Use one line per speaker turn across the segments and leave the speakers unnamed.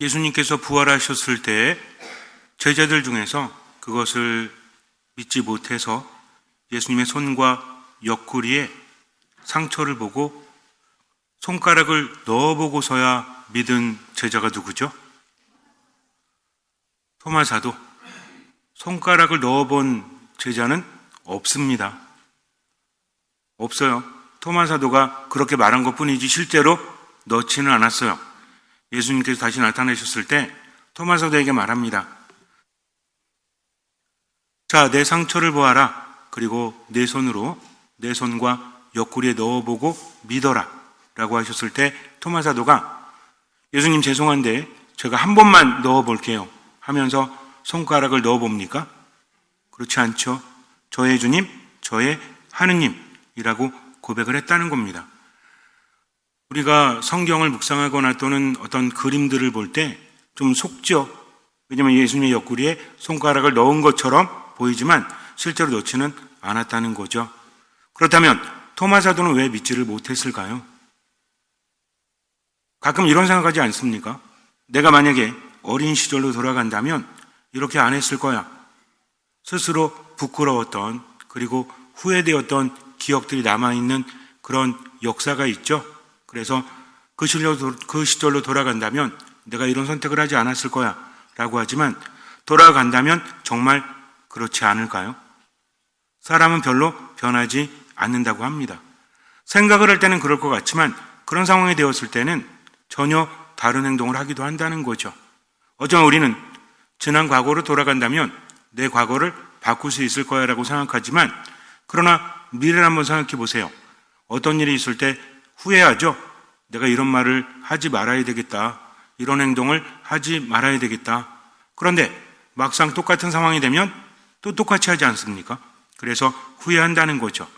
예수님께서 부활하셨을 때 제자들 중에서 그것을 믿지 못해서 예수님의 손과 옆구리에 상처를 보고 손가락을 넣어보고서야 믿은 제자가 누구죠? 토마 사도. 손가락을 넣어본 제자는 없습니다. 없어요. 토마 사도가 그렇게 말한 것뿐이지 실제로 넣지는 않았어요. 예수님께서 다시 나타나셨을 때 토마 사도에게 말합니다. 자, 내 상처를 보아라. 그리고 내 손으로 내 손과 옆구리에 넣어보고 믿어라 라고 하셨을 때 토마 사도가 예수님 죄송한데 제가 한 번만 넣어볼게요 하면서 손가락을 넣어봅니까? 그렇지 않죠. 저의 주님, 저의 하느님이라고 고백을 했다는 겁니다. 우리가 성경을 묵상하거나 또는 어떤 그림들을 볼 때 좀 속죠. 왜냐하면 예수님의 옆구리에 손가락을 넣은 것처럼 보이지만 실제로 넣지는 않았다는 거죠. 그렇다면 토마 사도는 왜 믿지를 못했을까요? 가끔 이런 생각하지 않습니까? 내가 만약에 어린 시절로 돌아간다면 이렇게 안 했을 거야. 스스로 부끄러웠던 그리고 후회되었던 기억들이 남아있는 그런 역사가 있죠. 그래서 그 시절로 돌아간다면 내가 이런 선택을 하지 않았을 거야 라고 하지만 돌아간다면 정말 그렇지 않을까요? 사람은 별로 변하지 않는다고 합니다. 생각을 할 때는 그럴 것 같지만 그런 상황이 되었을 때는 전혀 다른 행동을 하기도 한다는 거죠. 어쩌면 우리는 지난 과거로 돌아간다면 내 과거를 바꿀 수 있을 거야 라고 생각하지만 그러나 미래를 한번 생각해 보세요. 어떤 일이 있을 때 후회하죠. 내가 이런 말을 하지 말아야 되겠다. 이런 행동을 하지 말아야 되겠다. 그런데 막상 똑같은 상황이 되면 또 똑같이 하지 않습니까? 그래서 후회한다는 거죠.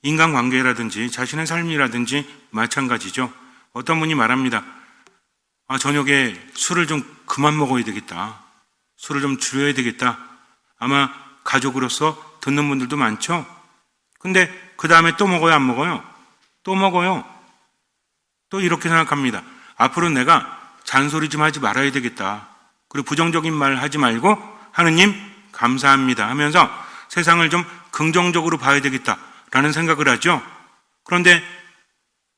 인간관계라든지 자신의 삶이라든지 마찬가지죠. 어떤 분이 말합니다. 저녁에 술을 좀 그만 먹어야 되겠다. 술을 좀 줄여야 되겠다. 아마 가족으로서 듣는 분들도 많죠. 근데 그 다음에 또 먹어요, 안 먹어요? 또 먹어요. 또 이렇게 생각합니다. 앞으로 내가 잔소리 좀 하지 말아야 되겠다. 그리고 부정적인 말 하지 말고 하느님 감사합니다 하면서 세상을 좀 긍정적으로 봐야 되겠다라는 생각을 하죠. 그런데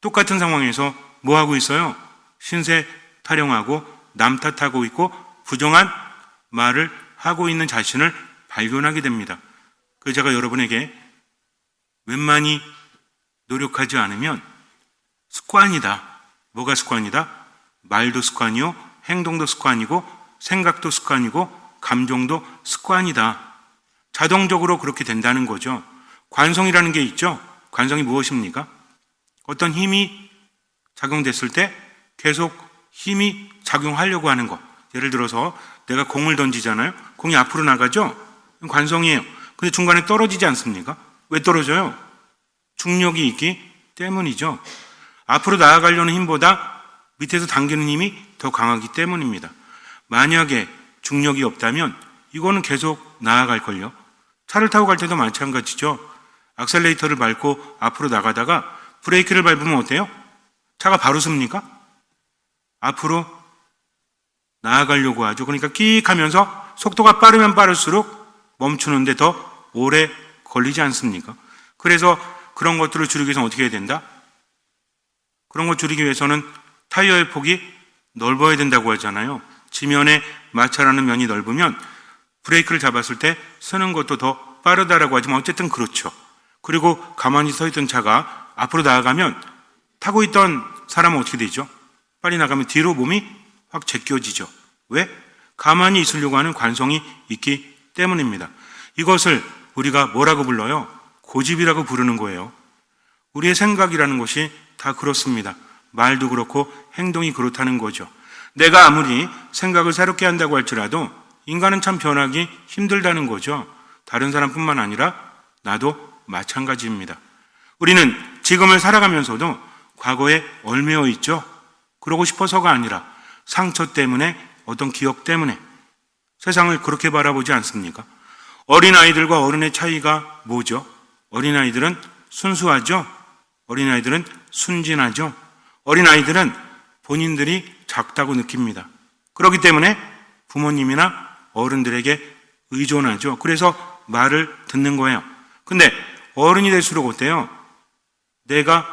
똑같은 상황에서 뭐 하고 있어요? 신세 타령하고 남 탓하고 있고 부정한 말을 하고 있는 자신을 발견하게 됩니다. 그래서 제가 여러분에게 웬만히 노력하지 않으면 습관이다. 뭐가 습관이다? 말도 습관이요, 행동도 습관이고, 생각도 습관이고, 감정도 습관이다. 자동적으로 그렇게 된다는 거죠. 관성이라는 게 있죠. 관성이 무엇입니까? 어떤 힘이 작용됐을 때 계속 힘이 작용하려고 하는 것. 예를 들어서 내가 공을 던지잖아요. 공이 앞으로 나가죠? 관성이에요. 근데 중간에 떨어지지 않습니까? 왜 떨어져요? 중력이 있기 때문이죠. 앞으로 나아가려는 힘보다 밑에서 당기는 힘이 더 강하기 때문입니다. 만약에 중력이 없다면 이거는 계속 나아갈걸요. 차를 타고 갈 때도 마찬가지죠. 악셀레이터를 밟고 앞으로 나가다가 브레이크를 밟으면 어때요? 차가 바로 섭니까? 앞으로 나아가려고 하죠. 그러니까 끼익 하면서 속도가 빠르면 빠를수록 멈추는데 더 오래 걸리지 않습니까? 그래서 그런 것들을 줄이기 위해서는 어떻게 해야 된다? 그런 것 줄이기 위해서는 타이어의 폭이 넓어야 된다고 하잖아요. 지면에 마찰하는 면이 넓으면 브레이크를 잡았을 때 서는 것도 더 빠르다라고 하지만 어쨌든 그렇죠. 그리고 가만히 서 있던 차가 앞으로 나아가면 타고 있던 사람은 어떻게 되죠? 빨리 나가면 뒤로 몸이 확 제껴지죠. 왜? 가만히 있으려고 하는 관성이 있기 때문입니다. 이것을 우리가 뭐라고 불러요? 고집이라고 부르는 거예요. 우리의 생각이라는 것이 다 그렇습니다. 말도 그렇고 행동이 그렇다는 거죠. 내가 아무리 생각을 새롭게 한다고 할지라도 인간은 참 변하기 힘들다는 거죠. 다른 사람뿐만 아니라 나도 마찬가지입니다. 우리는 지금을 살아가면서도 과거에 얽매여 있죠. 그러고 싶어서가 아니라 상처 때문에 어떤 기억 때문에 세상을 그렇게 바라보지 않습니까? 어린아이들과 어른의 차이가 뭐죠? 어린아이들은 순수하죠. 어린아이들은 순진하죠. 어린아이들은 본인들이 작다고 느낍니다. 그렇기 때문에 부모님이나 어른들에게 의존하죠. 그래서 말을 듣는 거예요. 근데 어른이 될수록 어때요? 내가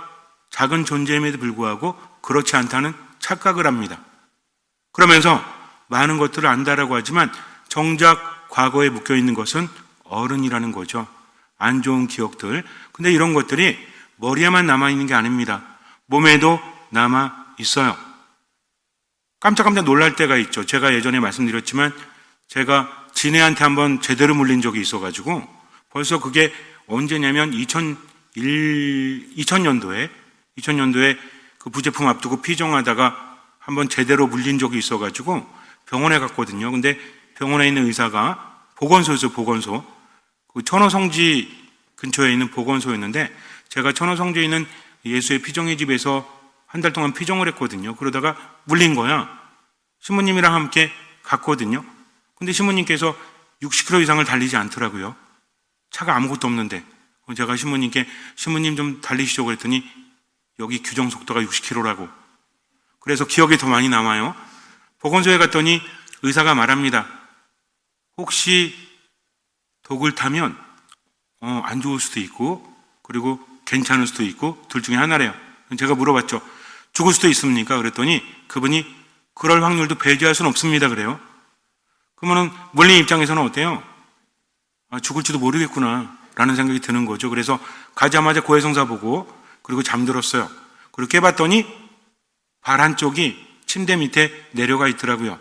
작은 존재임에도 불구하고 그렇지 않다는 착각을 합니다. 그러면서 많은 것들을 안다라고 하지만 정작 과거에 묶여있는 것은 어른이라는 거죠. 안 좋은 기억들. 근데 이런 것들이 머리에만 남아있는 게 아닙니다. 몸에도 남아있어요. 깜짝깜짝 놀랄 때가 있죠. 제가 예전에 말씀드렸지만 제가 지네한테 한번 제대로 물린 적이 있어가지고 벌써 그게 언제냐면 2000년도에 그 부제품 앞두고 피정하다가 한번 제대로 물린 적이 있어가지고 병원에 갔거든요. 근데 병원에 있는 의사가 보건소에서 보건소, 그 천호성지 근처에 있는 보건소였는데 제가 천호성지에 있는 예수의 피정의 집에서 한 달 동안 피정을 했거든요. 그러다가 물린 거야. 신부님이랑 함께 갔거든요. 근데 신부님께서 60km 이상을 달리지 않더라고요. 차가 아무것도 없는데. 제가 신부님께 신부님 좀 달리시죠 그랬더니 여기 규정 속도가 60km라고. 그래서 기억이 더 많이 남아요. 보건소에 갔더니 의사가 말합니다. 혹시 독을 타면 안 좋을 수도 있고 그리고 괜찮을 수도 있고 둘 중에 하나래요. 제가 물어봤죠. 죽을 수도 있습니까? 그랬더니 그분이 그럴 확률도 배제할 수는 없습니다. 그래요. 그러면은 물린 입장에서는 어때요? 죽을지도 모르겠구나 라는 생각이 드는 거죠. 그래서 가자마자 고해성사 보고 그리고 잠들었어요. 그리고 깨봤더니 발 한쪽이 침대 밑에 내려가 있더라고요.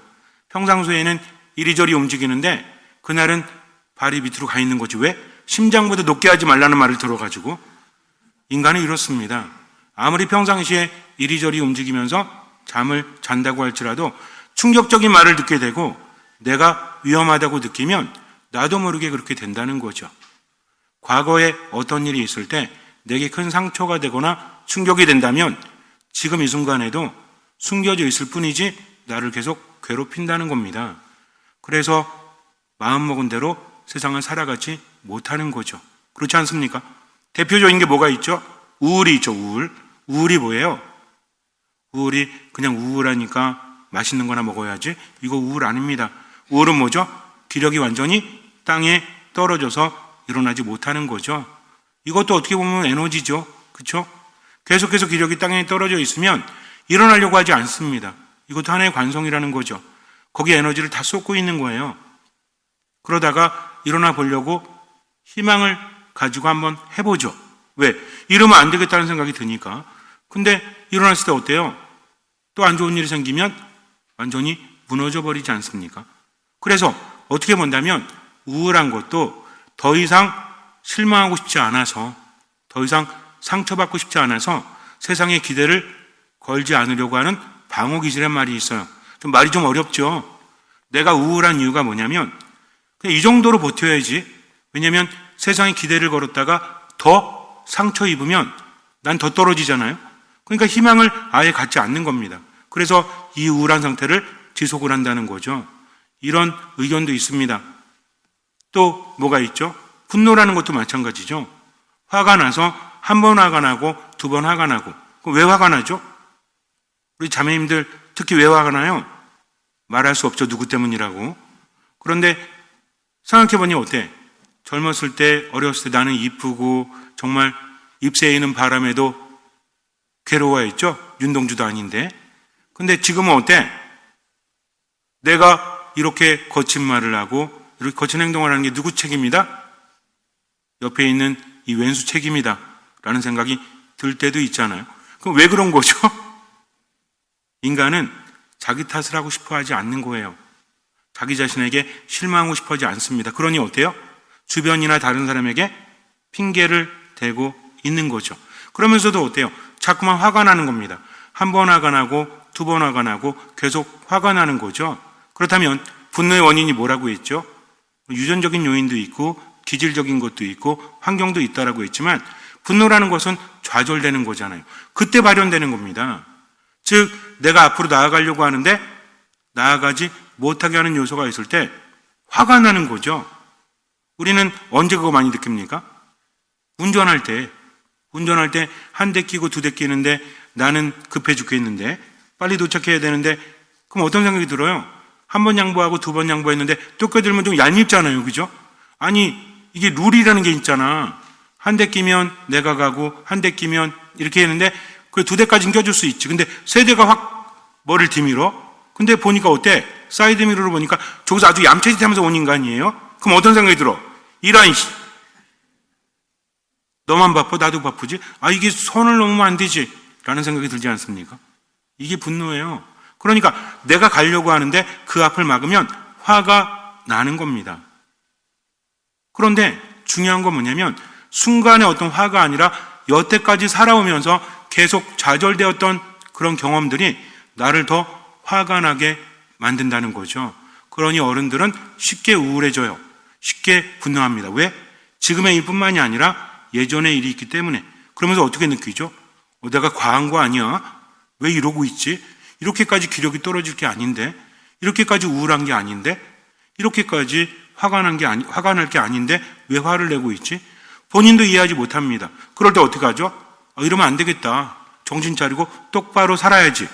평상시에는 이리저리 움직이는데 그날은 발이 밑으로 가 있는 거지. 왜? 심장보다 높게 하지 말라는 말을 들어가지고. 인간은 이렇습니다. 아무리 평상시에 이리저리 움직이면서 잠을 잔다고 할지라도 충격적인 말을 듣게 되고 내가 위험하다고 느끼면 나도 모르게 그렇게 된다는 거죠. 과거에 어떤 일이 있을 때 내게 큰 상처가 되거나 충격이 된다면 지금 이 순간에도 숨겨져 있을 뿐이지 나를 계속 괴롭힌다는 겁니다. 그래서 마음먹은 대로 세상을 살아가지 못하는 거죠. 그렇지 않습니까? 대표적인 게 뭐가 있죠? 우울이 있죠. 우울이 뭐예요? 우울이 그냥 우울하니까 맛있는 거나 먹어야지. 이거 우울 아닙니다. 우울은 뭐죠? 기력이 완전히 땅에 떨어져서 일어나지 못하는 거죠. 이것도 어떻게 보면 에너지죠. 그렇죠? 계속해서 기력이 땅에 떨어져 있으면 일어나려고 하지 않습니다. 이것도 하나의 관성이라는 거죠. 거기에 에너지를 다 쏟고 있는 거예요. 그러다가 일어나 보려고 희망을 가지고 한번 해보죠. 왜? 이러면 안 되겠다는 생각이 드니까. 근데 일어났을 때 어때요? 또 안 좋은 일이 생기면 완전히 무너져 버리지 않습니까? 그래서 어떻게 본다면 우울한 것도 더 이상 실망하고 싶지 않아서, 더 이상 상처받고 싶지 않아서 세상에 기대를 걸지 않으려고 하는 방어기질의 말이 있어요. 말이 좀 어렵죠? 내가 우울한 이유가 뭐냐면 그냥 이 정도로 버텨야지. 왜냐하면 세상에 기대를 걸었다가 더 상처 입으면 난 더 떨어지잖아요. 그러니까 희망을 아예 갖지 않는 겁니다. 그래서 이 우울한 상태를 지속을 한다는 거죠. 이런 의견도 있습니다. 또 뭐가 있죠? 분노라는 것도 마찬가지죠. 화가 나서 한 번 화가 나고 두 번 화가 나고. 그럼 왜 화가 나죠? 우리 자매님들 특히 왜 화가 나요? 말할 수 없죠. 누구 때문이라고. 그런데 생각해보니 어때? 젊었을 때, 어렸을 때 나는 이쁘고 정말 잎새에 있는 바람에도 괴로워했죠? 윤동주도 아닌데. 근데 지금은 어때? 내가 이렇게 거친 말을 하고 이렇게 거친 행동을 하는 게 누구 책임이다? 옆에 있는 이 왼수 책임이다 라는 생각이 들 때도 있잖아요. 그럼 왜 그런 거죠? 인간은 자기 탓을 하고 싶어 하지 않는 거예요. 자기 자신에게 실망하고 싶어 하지 않습니다. 그러니 어때요? 주변이나 다른 사람에게 핑계를 대고 있는 거죠. 그러면서도 어때요? 자꾸만 화가 나는 겁니다. 한 번 화가 나고 두 번 화가 나고 계속 화가 나는 거죠. 그렇다면 분노의 원인이 뭐라고 했죠? 유전적인 요인도 있고 기질적인 것도 있고 환경도 있다라고 했지만 분노라는 것은 좌절되는 거잖아요. 그때 발현되는 겁니다. 즉 내가 앞으로 나아가려고 하는데 나아가지 못하게 하는 요소가 있을 때 화가 나는 거죠. 우리는 언제 그거 많이 느낍니까? 운전할 때 한 대 끼고 두 대 끼는데 나는 급해 죽겠는데 빨리 도착해야 되는데 그럼 어떤 생각이 들어요? 한 번 양보하고 두 번 양보했는데 또 껴들면 좀 얄밉잖아요. 그죠? 아니, 이게 룰이라는 게 있잖아. 한 대 끼면 내가 가고 한 대 끼면 이렇게 했는데 그 두 대까지는 껴줄 수 있지. 근데 세 대가 확 머리를 뒤밀어? 근데 보니까 어때? 사이드 미러로 보니까 저기서 아주 얌체짓하면서 온 인간이에요? 그럼 어떤 생각이 들어? 이런 너만 바빠 나도 바쁘지? 아, 이게 선을 넘으면 안 되지 라는 생각이 들지 않습니까? 이게 분노예요. 그러니까 내가 가려고 하는데 그 앞을 막으면 화가 나는 겁니다. 그런데 중요한 건 뭐냐면 순간의 어떤 화가 아니라 여태까지 살아오면서 계속 좌절되었던 그런 경험들이 나를 더 화가 나게 만든다는 거죠. 그러니 어른들은 쉽게 우울해져요. 쉽게 분노합니다. 왜? 지금의 일뿐만이 아니라 예전의 일이 있기 때문에. 그러면서 어떻게 느끼죠? 내가 과한 거 아니야? 왜 이러고 있지? 이렇게까지 기력이 떨어질 게 아닌데? 이렇게까지 우울한 게 아닌데? 이렇게까지 화가 날 게 아닌데 왜 화를 내고 있지? 본인도 이해하지 못합니다. 그럴 때 어떻게 하죠? 이러면 안 되겠다. 정신 차리고 똑바로 살아야지.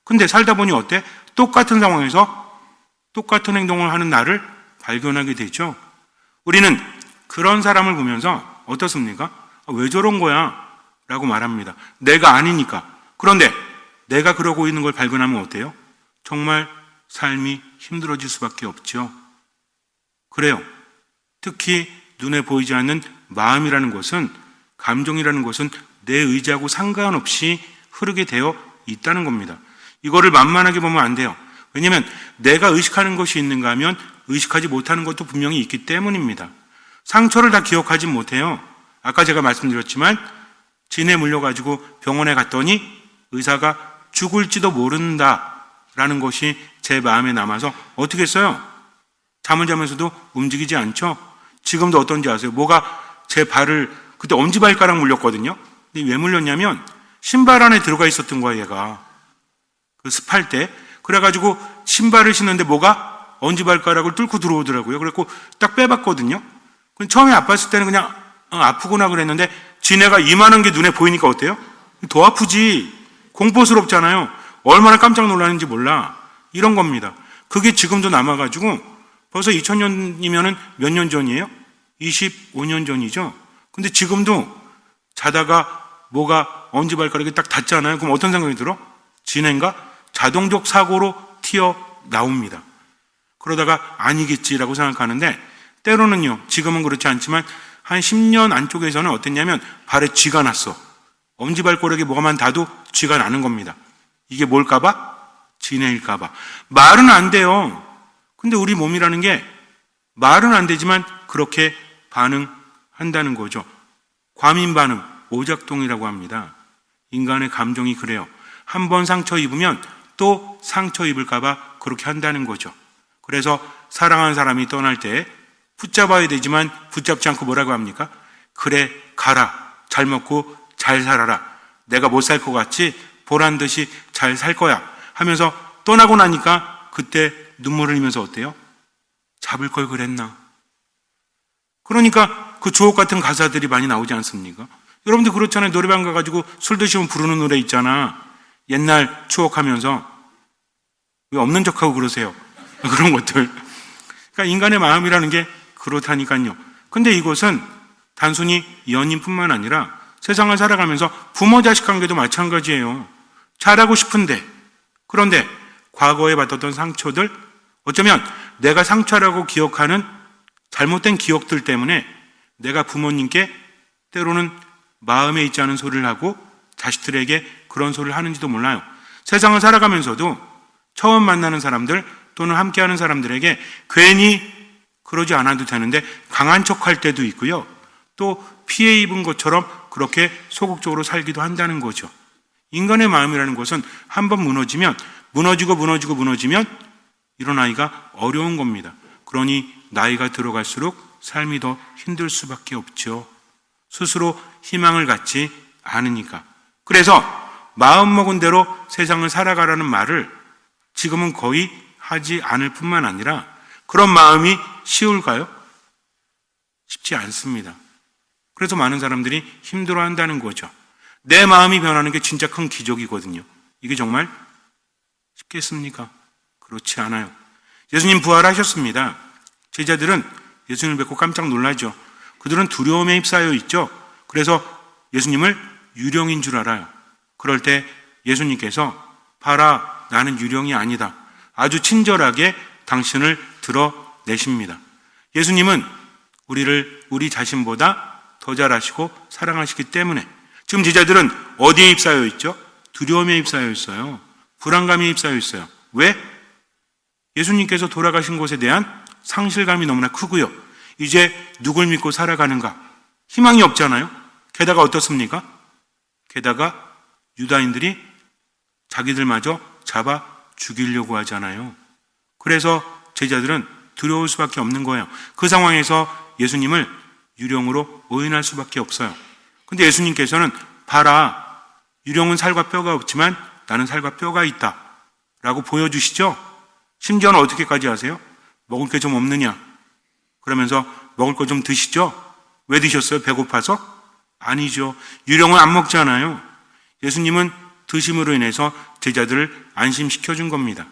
근데 살다 보니 어때? 똑같은 상황에서 똑같은 행동을 하는 나를 발견하게 되죠. 우리는 그런 사람을 보면서 어떻습니까? 왜 저런 거야? 라고 말합니다. 내가 아니니까. 그런데 내가 그러고 있는 걸 발견하면 어때요? 정말 삶이 힘들어질 수밖에 없죠. 그래요. 특히 눈에 보이지 않는 마음이라는 것은, 감정이라는 것은 내 의지하고 상관없이 흐르게 되어 있다는 겁니다. 이거를 만만하게 보면 안 돼요. 왜냐하면 내가 의식하는 것이 있는가 하면 의식하지 못하는 것도 분명히 있기 때문입니다. 상처를 다 기억하지 못해요. 아까 제가 말씀드렸지만 진에 물려가지고 병원에 갔더니 의사가 죽을지도 모른다라는 것이 제 마음에 남아서 어떻게 했어요? 잠을 자면서도 움직이지 않죠? 지금도 어떤지 아세요? 뭐가 제 발을, 그때 엄지발가락 물렸거든요? 근데 왜 물렸냐면 신발 안에 들어가 있었던 거야, 얘가. 그 습할 때. 그래가지고 신발을 신는데 뭐가 엄지발가락을 뚫고 들어오더라고요. 그래갖고 딱 빼봤거든요. 처음에 아팠을 때는 그냥 아프구나 그랬는데 지네가 이만한 게 눈에 보이니까 어때요? 더 아프지. 공포스럽잖아요. 얼마나 깜짝 놀랐는지 몰라. 이런 겁니다. 그게 지금도 남아가지고 벌써 2000년이면은 몇 년 전이에요? 25년 전이죠. 근데 지금도 자다가 뭐가 엄지발가락이 딱 닿잖아요. 그럼 어떤 생각이 들어? 지네인가? 자동적 사고로 튀어나옵니다. 그러다가 아니겠지라고 생각하는데 때로는요, 지금은 그렇지 않지만 한 10년 안쪽에서는 어땠냐면 발에 쥐가 났어. 엄지발가락에 뭐가만 닿아도 쥐가 나는 겁니다. 이게 뭘까봐? 지네일까봐. 말은 안 돼요. 근데 우리 몸이라는 게 말은 안 되지만 그렇게 반응한다는 거죠. 과민 반응, 오작동이라고 합니다. 인간의 감정이 그래요. 한 번 상처 입으면 또 상처 입을까봐 그렇게 한다는 거죠. 그래서 사랑하는 사람이 떠날 때 붙잡아야 되지만 붙잡지 않고 뭐라고 합니까? 그래, 가라. 잘 먹고 잘 살아라. 내가 못 살 것 같지? 보란 듯이 잘 살 거야. 하면서 떠나고 나니까 그때 눈물을 흘리면서 어때요? 잡을 걸 그랬나? 그러니까 그 주옥 같은 가사들이 많이 나오지 않습니까? 여러분들 그렇잖아요. 노래방 가가지고 술 드시면 부르는 노래 있잖아. 옛날 추억하면서. 왜 없는 척하고 그러세요? 그런 것들. 그러니까 인간의 마음이라는 게 그렇다니까요. 근데 이것은 단순히 연인뿐만 아니라 세상을 살아가면서 부모 자식 관계도 마찬가지예요. 잘하고 싶은데, 그런데 과거에 받았던 상처들, 어쩌면 내가 상처라고 기억하는 잘못된 기억들 때문에 내가 부모님께 때로는 마음에 있지 않은 소리를 하고 자식들에게 그런 소리를 하는지도 몰라요. 세상을 살아가면서도 처음 만나는 사람들 또는 함께하는 사람들에게 괜히 그러지 않아도 되는데 강한 척할 때도 있고요. 또 피해 입은 것처럼 그렇게 소극적으로 살기도 한다는 거죠. 인간의 마음이라는 것은 한번 무너지면 일어나기가 어려운 겁니다. 그러니 나이가 들어갈수록 삶이 더 힘들 수밖에 없죠. 스스로 희망을 갖지 않으니까. 그래서 마음먹은 대로 세상을 살아가라는 말을 지금은 거의 하지 않을 뿐만 아니라 그런 마음이 쉬울까요? 쉽지 않습니다. 그래서 많은 사람들이 힘들어한다는 거죠. 내 마음이 변하는 게 진짜 큰 기적이거든요. 이게 정말 쉽겠습니까? 그렇지 않아요. 예수님 부활하셨습니다. 제자들은 예수님을 뵙고 깜짝 놀라죠. 그들은 두려움에 휩싸여 있죠. 그래서 예수님을 유령인 줄 알아요. 그럴 때 예수님께서 봐라, 나는 유령이 아니다. 아주 친절하게 당신을 드러내십니다. 예수님은 우리를 우리 자신보다 더 잘 아시고 사랑하시기 때문에 지금 제자들은 어디에 휩싸여 있죠? 두려움에 휩싸여 있어요. 불안감에 휩싸여 있어요. 왜? 예수님께서 돌아가신 것에 대한 상실감이 너무나 크고요. 이제 누굴 믿고 살아가는가? 희망이 없잖아요. 게다가 어떻습니까? 게다가 유다인들이 자기들마저 잡아 죽이려고 하잖아요. 그래서 제자들은 두려울 수밖에 없는 거예요. 그 상황에서 예수님을 유령으로 오인할 수밖에 없어요. 근데 예수님께서는 봐라, 유령은 살과 뼈가 없지만 나는 살과 뼈가 있다 라고 보여주시죠. 심지어는 어떻게까지 하세요? 먹을 게 좀 없느냐? 그러면서 먹을 거 좀 드시죠. 왜 드셨어요? 배고파서? 아니죠. 유령은 안 먹잖아요. 예수님은 드심으로 인해서 제자들을 안심시켜준 겁니다.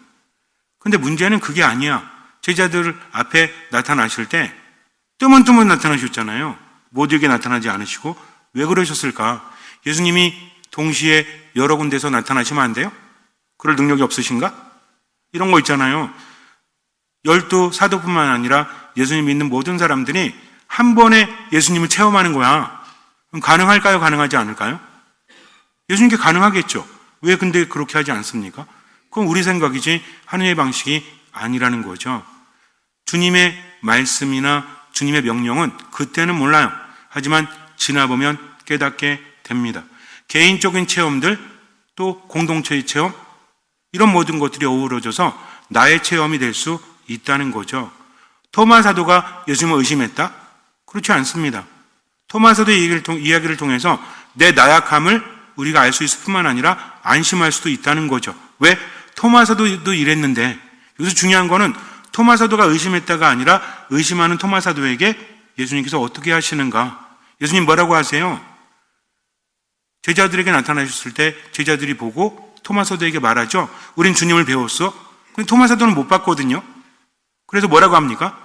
근데 문제는 그게 아니야. 제자들 앞에 나타나실 때 뜨문뜨문 나타나셨잖아요. 모두에게 나타나지 않으시고 왜 그러셨을까? 예수님이 동시에 여러 군데서 나타나시면 안 돼요? 그럴 능력이 없으신가? 이런 거 있잖아요. 12 사도뿐만 아니라 예수님 믿는 모든 사람들이 한 번에 예수님을 체험하는 거야. 그럼 가능할까요? 가능하지 않을까요? 예수님께 가능하겠죠. 왜 근데 그렇게 하지 않습니까? 그건 우리 생각이지 하느님의 방식이 아니라는 거죠. 주님의 말씀이나 주님의 명령은 그때는 몰라요. 하지만 지나보면 깨닫게 됩니다. 개인적인 체험들, 또 공동체의 체험, 이런 모든 것들이 어우러져서 나의 체험이 될 수 있다는 거죠. 토마 사도가 예수님을 의심했다? 그렇지 않습니다. 토마 사도의 이야기를 통해서 내 나약함을 우리가 알 수 있을 뿐만 아니라 안심할 수도 있다는 거죠. 왜? 토마 사도도 이랬는데, 여기서 중요한 거는 토마 사도가 의심했다가 아니라 의심하는 토마 사도에게 예수님께서 어떻게 하시는가? 예수님 뭐라고 하세요? 제자들에게 나타나셨을 때 제자들이 보고 토마 사도에게 말하죠. 우린 주님을 배웠어. 근데 토마 사도는 못 봤거든요. 그래서 뭐라고 합니까?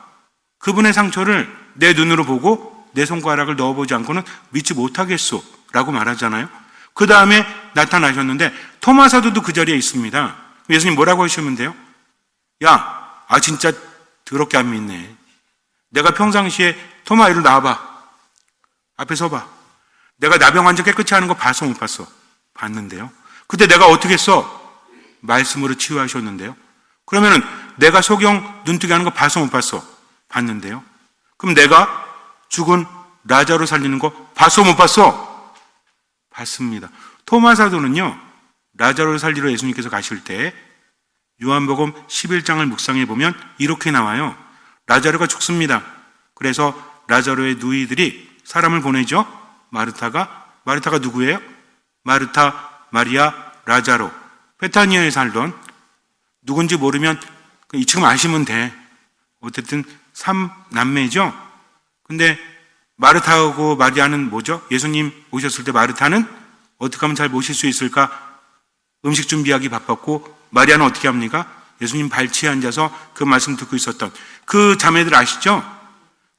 그분의 상처를 내 눈으로 보고 내 손가락을 넣어보지 않고는 믿지 못하겠소 라고 말하잖아요. 그 다음에 나타나셨는데 토마 사도도 그 자리에 있습니다. 예수님 뭐라고 하시면 돼요? 야, 진짜 더럽게 안 믿네. 내가 평상시에 토마 이리 나와봐. 앞에 서봐. 내가 나병 환자 깨끗이 하는 거 봤어 못 봤어? 봤는데요. 그때 내가 어떻게 했어? 말씀으로 치유하셨는데요. 그러면은 내가 소경 눈뜨기 하는 거 봤어 못 봤어? 봤는데요. 그럼 내가 죽은 라자로 살리는 거 봤어 못 봤어? 봤습니다. 토마 사도는요, 라자로를 살리러 예수님께서 가실 때 요한복음 11장을 묵상해 보면 이렇게 나와요. 라자로가 죽습니다. 그래서 라자로의 누이들이 사람을 보내죠. 마르타가 누구예요? 마르타, 마리아, 라자로. 베타니아에 살던, 누군지 모르면 지금 아시면 돼. 어쨌든 3남매죠. 근데 마르타하고 마리아는 뭐죠? 예수님 오셨을 때 마르타는 어떻게 하면 잘 모실 수 있을까? 음식 준비하기 바빴고, 마리아는 어떻게 합니까? 예수님 발치에 앉아서 그 말씀 듣고 있었던 그 자매들 아시죠?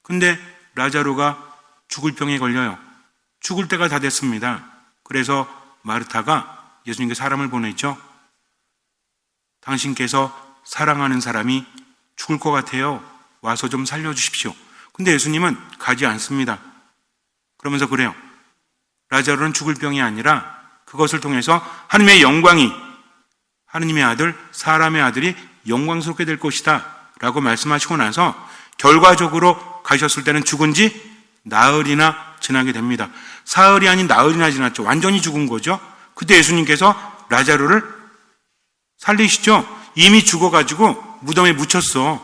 근데 라자로가 죽을 병에 걸려요. 죽을 때가 다 됐습니다. 그래서 마르타가 예수님께 사람을 보냈죠. 당신께서 사랑하는 사람이 죽을 것 같아요. 와서 좀 살려주십시오. 근데 예수님은 가지 않습니다. 그러면서 그래요. 라자로는 죽을 병이 아니라 그것을 통해서 하나님의 영광이, 하나님의 아들, 사람의 아들이 영광스럽게 될 것이다 라고 말씀하시고 나서 결과적으로 가셨을 때는 죽은 지 나흘이나 지나게 됩니다. 사흘이 아닌 나흘이나 지났죠. 완전히 죽은 거죠. 그때 예수님께서 라자로를 살리시죠. 이미 죽어가지고 무덤에 묻혔어.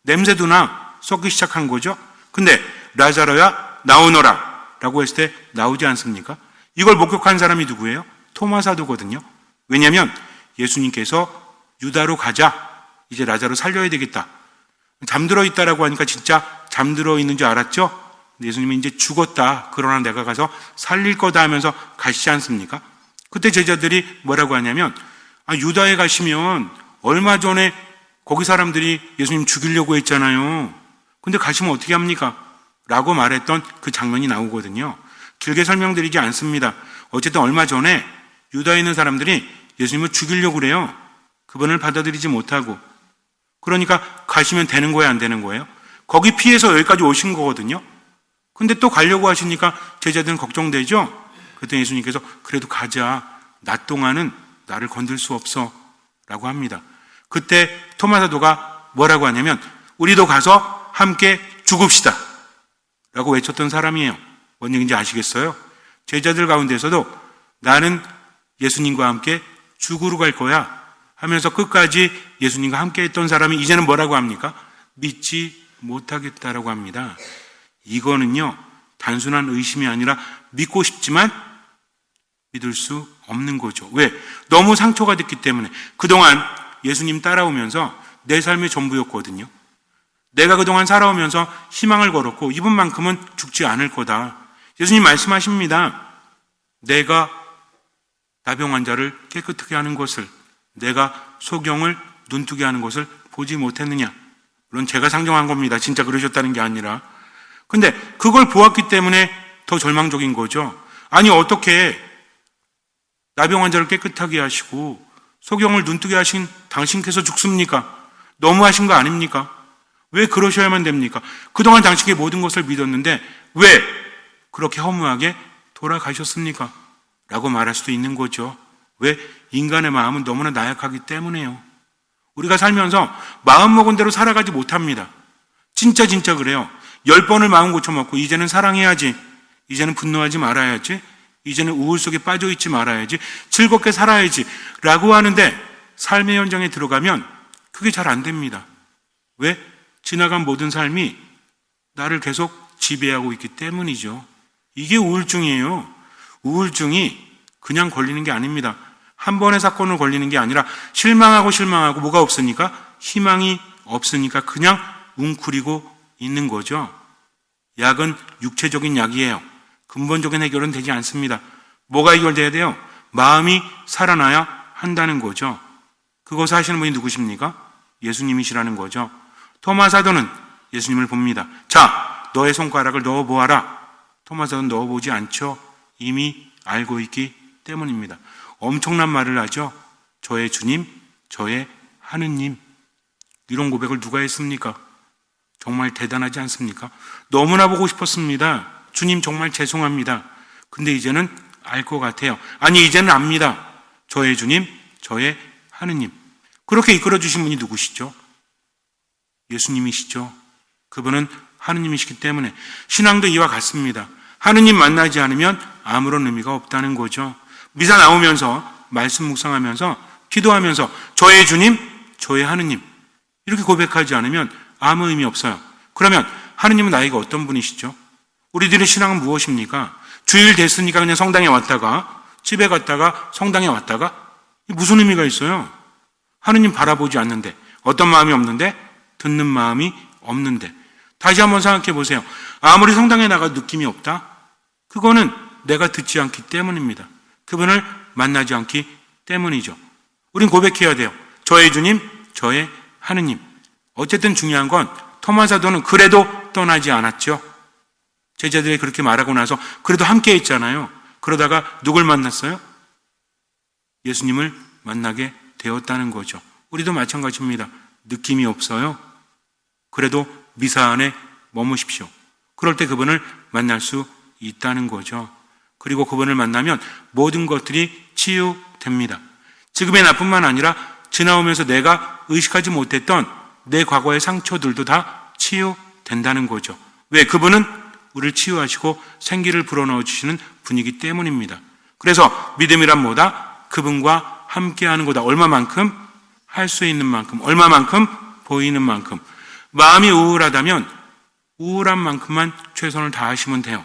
냄새도 나 썩기 시작한 거죠. 근데 라자로야 나오너라 라고 했을 때 나오지 않습니까? 이걸 목격한 사람이 누구예요? 토마 사도거든요. 왜냐하면 예수님께서 유다로 가자, 이제 라자로 살려야 되겠다. 잠들어 있다라고 하니까 진짜 잠들어 있는 줄 알았죠? 근데 예수님은 이제 죽었다, 그러나 내가 가서 살릴 거다 하면서 가시지 않습니까? 그때 제자들이 뭐라고 하냐면, 유다에 가시면 얼마 전에 거기 사람들이 예수님 죽이려고 했잖아요. 근데 가시면 어떻게 합니까? 라고 말했던 그 장면이 나오거든요. 길게 설명드리지 않습니다. 어쨌든 얼마 전에 유다에 있는 사람들이 예수님을 죽이려고 그래요. 그분을 받아들이지 못하고. 그러니까 가시면 되는 거예요, 안 되는 거예요? 거기 피해서 여기까지 오신 거거든요. 근데 또 가려고 하시니까 제자들은 걱정되죠? 그랬더니 예수님께서 그래도 가자. 낮 동안은 나를 건들 수 없어. 라고 합니다. 그때 토마 사도가 뭐라고 하냐면 우리도 가서 함께 죽읍시다. 라고 외쳤던 사람이에요. 뭔 얘기인지 아시겠어요? 제자들 가운데서도 나는 예수님과 함께 죽으러 갈 거야 하면서 끝까지 예수님과 함께 했던 사람이 이제는 뭐라고 합니까? 믿지 못하겠다라고 합니다. 이거는요, 단순한 의심이 아니라 믿고 싶지만 믿을 수 없는 거죠. 왜? 너무 상처가 됐기 때문에. 그동안 예수님 따라오면서 내 삶의 전부였거든요. 내가 그동안 살아오면서 희망을 걸었고 이분만큼은 죽지 않을 거다. 예수님 말씀하십니다. 내가 나병 환자를 깨끗하게 하는 것을, 내가 소경을 눈뜨게 하는 것을 보지 못했느냐. 물론 제가 상정한 겁니다. 진짜 그러셨다는 게 아니라. 근데 그걸 보았기 때문에 더 절망적인 거죠. 아니 어떻게 나병 환자를 깨끗하게 하시고 소경을 눈뜨게 하신 당신께서 죽습니까? 너무하신 거 아닙니까? 왜 그러셔야만 됩니까? 그동안 당신의 모든 것을 믿었는데 왜 그렇게 허무하게 돌아가셨습니까? 라고 말할 수도 있는 거죠. 왜? 인간의 마음은 너무나 나약하기 때문에요. 우리가 살면서 마음먹은 대로 살아가지 못합니다. 진짜 그래요. 10번을 마음 고쳐먹고 이제는 사랑해야지, 이제는 분노하지 말아야지, 이제는 우울 속에 빠져있지 말아야지, 즐겁게 살아야지 라고 하는데 삶의 현장에 들어가면 그게 잘 안 됩니다. 왜? 지나간 모든 삶이 나를 계속 지배하고 있기 때문이죠. 이게 우울증이에요. 우울증이 그냥 걸리는 게 아닙니다. 한 번의 사건으로 걸리는 게 아니라 실망하고 뭐가 없으니까, 희망이 없으니까 그냥 웅크리고 있는 거죠. 약은 육체적인 약이에요. 근본적인 해결은 되지 않습니다. 뭐가 해결돼야 돼요? 마음이 살아나야 한다는 거죠. 그것을 하시는 분이 누구십니까? 예수님이시라는 거죠. 토마 사도는 예수님을 봅니다. 자, 너의 손가락을 넣어보아라. 토마 사도는 넣어보지 않죠. 이미 알고 있기 때문입니다. 엄청난 말을 하죠. 저의 주님, 저의 하느님. 이런 고백을 누가 했습니까? 정말 대단하지 않습니까? 너무나 보고 싶었습니다. 주님 정말 죄송합니다. 근데 이제는 알 것 같아요. 아니 이제는 압니다. 저의 주님, 저의 하느님. 그렇게 이끌어주신 분이 누구시죠? 예수님이시죠. 그분은 하느님이시기 때문에 신앙도 이와 같습니다. 하느님 만나지 않으면 아무런 의미가 없다는 거죠. 미사 나오면서 말씀 묵상하면서 기도하면서 저의 주님, 저의 하느님 이렇게 고백하지 않으면 아무 의미 없어요. 그러면 하느님은 나에게 어떤 분이시죠? 우리들의 신앙은 무엇입니까? 주일 됐으니까 그냥 성당에 왔다가 집에 갔다가 성당에 왔다가 무슨 의미가 있어요? 하느님 바라보지 않는데, 어떤 마음이 없는데? 듣는 마음이 없는데. 다시 한번 생각해 보세요. 아무리 성당에 나가 느낌이 없다? 그거는 내가 듣지 않기 때문입니다. 그분을 만나지 않기 때문이죠. 우린 고백해야 돼요. 저의 주님, 저의 하느님. 어쨌든 중요한 건 토마 사도는 그래도 떠나지 않았죠. 제자들이 그렇게 말하고 나서 그래도 함께 했잖아요. 그러다가 누굴 만났어요? 예수님을 만나게 되었다는 거죠. 우리도 마찬가지입니다. 느낌이 없어요. 그래도 미사 안에 머무십시오. 그럴 때 그분을 만날 수 있다는 거죠. 그리고 그분을 만나면 모든 것들이 치유됩니다. 지금의 나뿐만 아니라 지나오면서 내가 의식하지 못했던 내 과거의 상처들도 다 치유된다는 거죠. 왜? 그분은 우리를 치유하시고 생기를 불어넣어 주시는 분이기 때문입니다. 그래서 믿음이란 뭐다? 그분과 함께하는 거다. 얼마만큼? 할 수 있는 만큼. 얼마만큼? 보이는 만큼. 마음이 우울하다면 우울한 만큼만 최선을 다하시면 돼요.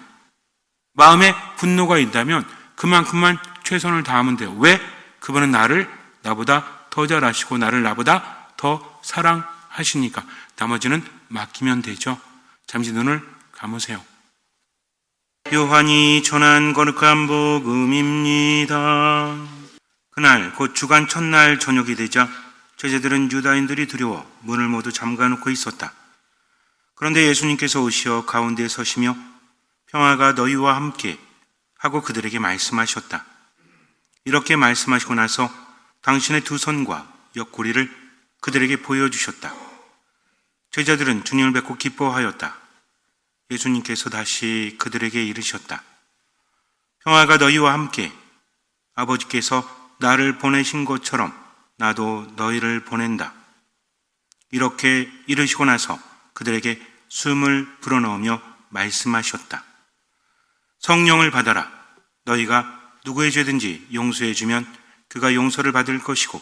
마음에 분노가 있다면 그만큼만 최선을 다하면 돼요. 왜? 그분은 나보다 더 잘 아시고 나를 나보다 더 사랑하시니까. 나머지는 맡기면 되죠. 잠시 눈을 감으세요. 요한이 전한 거룩한 복음입니다. 그날 곧 주간 첫날 저녁이 되자 제자들은 유다인들이 두려워 문을 모두 잠가놓고 있었다. 그런데 예수님께서 오시어 가운데에 서시며 평화가 너희와 함께 하고 그들에게 말씀하셨다. 이렇게 말씀하시고 나서 당신의 두 손과 옆구리를 그들에게 보여주셨다. 제자들은 주님을 뵙고 기뻐하였다. 예수님께서 다시 그들에게 이르셨다. 평화가 너희와 함께, 아버지께서 나를 보내신 것처럼 나도 너희를 보낸다. 이렇게 이르시고 나서 그들에게 숨을 불어넣으며 말씀하셨다. 성령을 받아라. 너희가 누구의 죄든지 용서해주면 그가 용서를 받을 것이고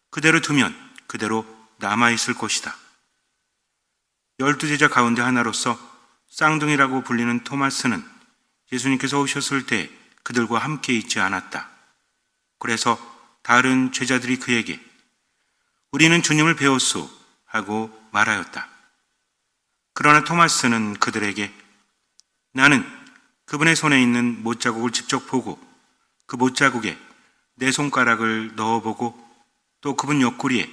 그대로 두면 그대로 남아있을 것이다. 12제자 가운데 하나로서 쌍둥이라고 불리는 토마스는 예수님께서 오셨을 때 그들과 함께 있지 않았다. 그래서 다른 제자들이 그에게 우리는 주님을 배웠소 하고 말하였다. 그러나 토마스는 그들에게 나는 그분의 손에 있는 못자국을 직접 보고 그 못자국에 내 손가락을 넣어보고 또 그분 옆구리에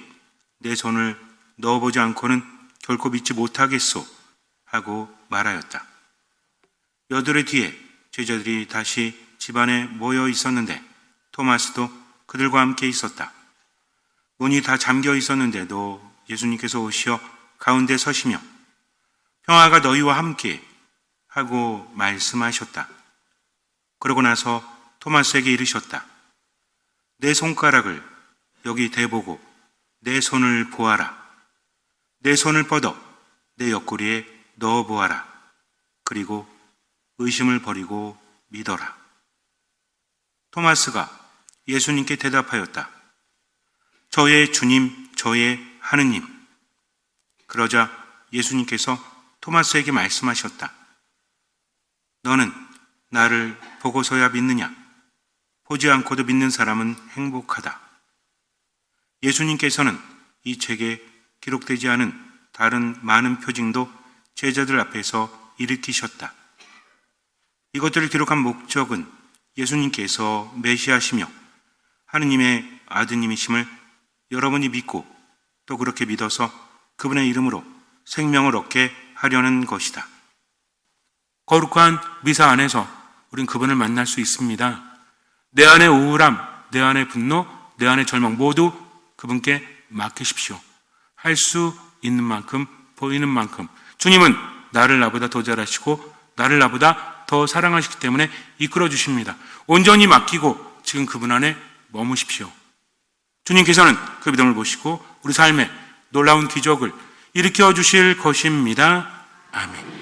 내 손을 넣어보지 않고는 결코 믿지 못하겠소 하고 말하였다. 여드레 뒤에 제자들이 다시 집안에 모여 있었는데 토마스도 그들과 함께 있었다. 문이 다 잠겨 있었는데도 예수님께서 오시어 가운데 서시며 평화가 너희와 함께 하고 말씀하셨다. 그러고 나서 토마스에게 이르셨다. 내 손가락을 여기 대보고 내 손을 보아라. 내 손을 뻗어 내 옆구리에 넣어보아라. 그리고 의심을 버리고 믿어라. 토마스가 예수님께 대답하였다. 저의 주님, 저의 하느님. 그러자 예수님께서 토마스에게 말씀하셨다. 너는 나를 보고서야 믿느냐? 보지 않고도 믿는 사람은 행복하다. 예수님께서는 이 책에 기록되지 않은 다른 많은 표징도 제자들 앞에서 일으키셨다. 이것들을 기록한 목적은 예수님께서 메시아시며 하느님의 아드님이심을 여러분이 믿고 또 그렇게 믿어서 그분의 이름으로 생명을 얻게 하려는 것이다. 거룩한 미사 안에서 우린 그분을 만날 수 있습니다. 내 안의 우울함, 내 안의 분노, 내 안의 절망 모두 그분께 맡기십시오. 할 수 있는 만큼, 보이는 만큼. 주님은 나를 나보다 더 잘하시고 나를 나보다 더 사랑하시기 때문에 이끌어 주십니다. 온전히 맡기고 지금 그분 안에 머무십시오. 주님께서는 그 믿음을 보시고 우리 삶에 놀라운 기적을 일으켜 주실 것입니다. 아멘.